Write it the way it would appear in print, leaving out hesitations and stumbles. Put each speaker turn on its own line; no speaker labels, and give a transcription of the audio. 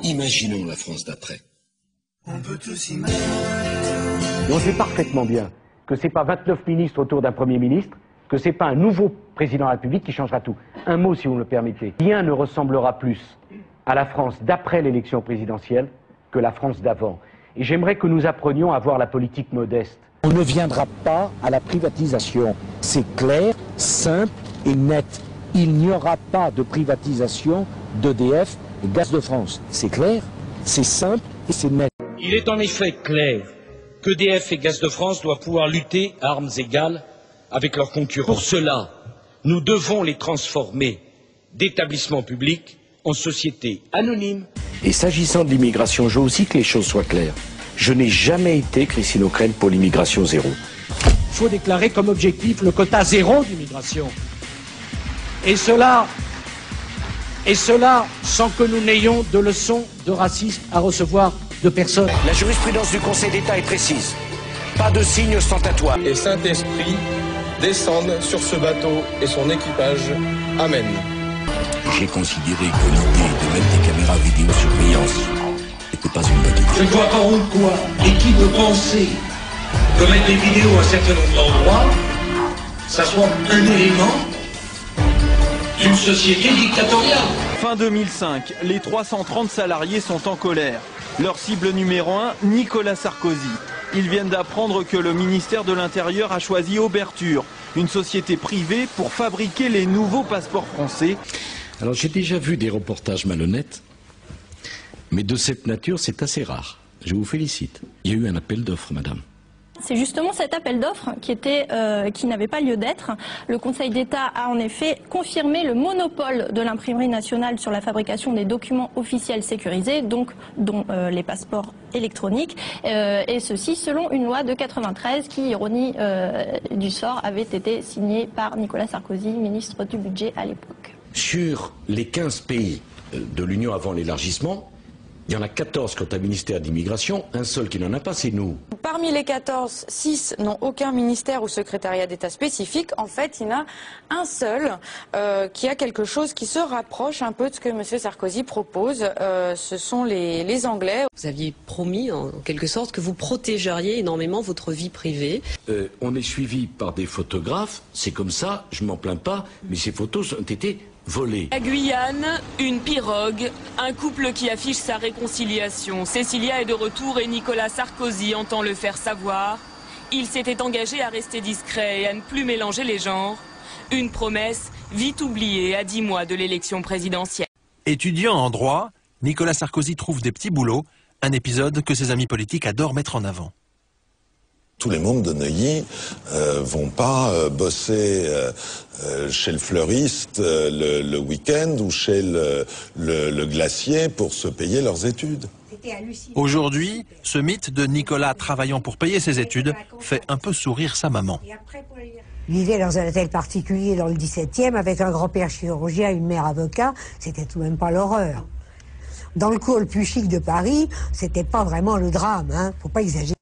Imaginons la France d'après.
On peut tous imaginer.
On sait parfaitement bien que ce n'est pas 29 ministres autour d'un Premier ministre, que ce n'est pas un nouveau président de la République qui changera tout. Un mot, si vous me le permettez. Rien ne ressemblera plus à la France d'après l'élection présidentielle que la France d'avant. Et j'aimerais que nous apprenions à voir la politique modeste.
On ne viendra pas à la privatisation. C'est clair, simple et net. Il n'y aura pas de privatisation d'EDF et Gaz de France. C'est clair, c'est simple et c'est net.
Il est en effet clair qu'EDF et Gaz de France doivent pouvoir lutter à armes égales avec leurs concurrents. Pour cela, nous devons les transformer d'établissements publics en sociétés anonymes.
Et s'agissant de l'immigration, je veux aussi que les choses soient claires. Je n'ai jamais été, Christine O'Crenne, pour l'immigration zéro.
Il faut déclarer comme objectif le quota zéro d'immigration. Et cela sans que nous n'ayons de leçons de racisme à recevoir de personne.
La jurisprudence du Conseil d'État est précise. Pas de signe ostentatoire.
Et Saint-Esprit descende sur ce bateau et son équipage. Amen.
J'ai considéré que l'idée de mettre des caméras vidéosurveillance n'était pas une bonne idée.
Je ne vois pas pourquoi et qui peut penser que mettre des vidéos à un certain nombre d'endroits, ça soit un élément d'une société dictatoriale.
Fin 2005, les 330 salariés sont en colère. Leur cible numéro 1, Nicolas Sarkozy. Ils viennent d'apprendre que le ministère de l'Intérieur a choisi Auberture, une société privée pour fabriquer les nouveaux passeports français.
Alors j'ai déjà vu des reportages malhonnêtes, mais de cette nature c'est assez rare. Je vous félicite. Il y a eu un appel d'offres, madame.
C'est justement cet appel d'offres qui n'avait pas lieu d'être. Le Conseil d'État a en effet confirmé le monopole de l'imprimerie nationale sur la fabrication des documents officiels sécurisés, donc dont les passeports électroniques, et ceci selon une loi de 93 qui, ironie du sort, avait été signée par Nicolas Sarkozy, ministre du Budget à l'époque.
Sur les 15 pays de l'Union avant l'élargissement, il y en a 14 qui ont un ministère d'immigration, un seul qui n'en a pas, c'est nous.
Parmi les 14, 6 n'ont aucun ministère ou secrétariat d'État spécifique. En fait, il y en a un seul qui a quelque chose qui se rapproche un peu de ce que M. Sarkozy propose. Ce sont les Anglais.
Vous aviez promis, en quelque sorte, que vous protégeriez énormément votre vie privée.
On est suivi par des photographes, c'est comme ça, je m'en plains pas, mais ces photos ont été volées.
La Guyane, une pirogue, un couple qui affiche sa réconciliation. Cécilia est de retour et Nicolas Sarkozy entend le faire savoir. Il s'était engagé à rester discret et à ne plus mélanger les genres. Une promesse vite oubliée à 10 mois de l'élection présidentielle.
Étudiant en droit, Nicolas Sarkozy trouve des petits boulots, un épisode que ses amis politiques adorent mettre en avant.
Tous les membres de Neuilly vont pas bosser chez le fleuriste le week-end ou chez le glacier pour se payer leurs études.
Aujourd'hui, ce mythe de Nicolas travaillant pour payer ses études fait un peu sourire sa maman.
Il vivait dans un hôtel particulier dans le 17e avec un grand-père chirurgien et une mère avocat, c'était tout de même pas l'horreur. Dans le cours le plus chic de Paris, c'était pas vraiment le drame, hein, faut pas exagérer.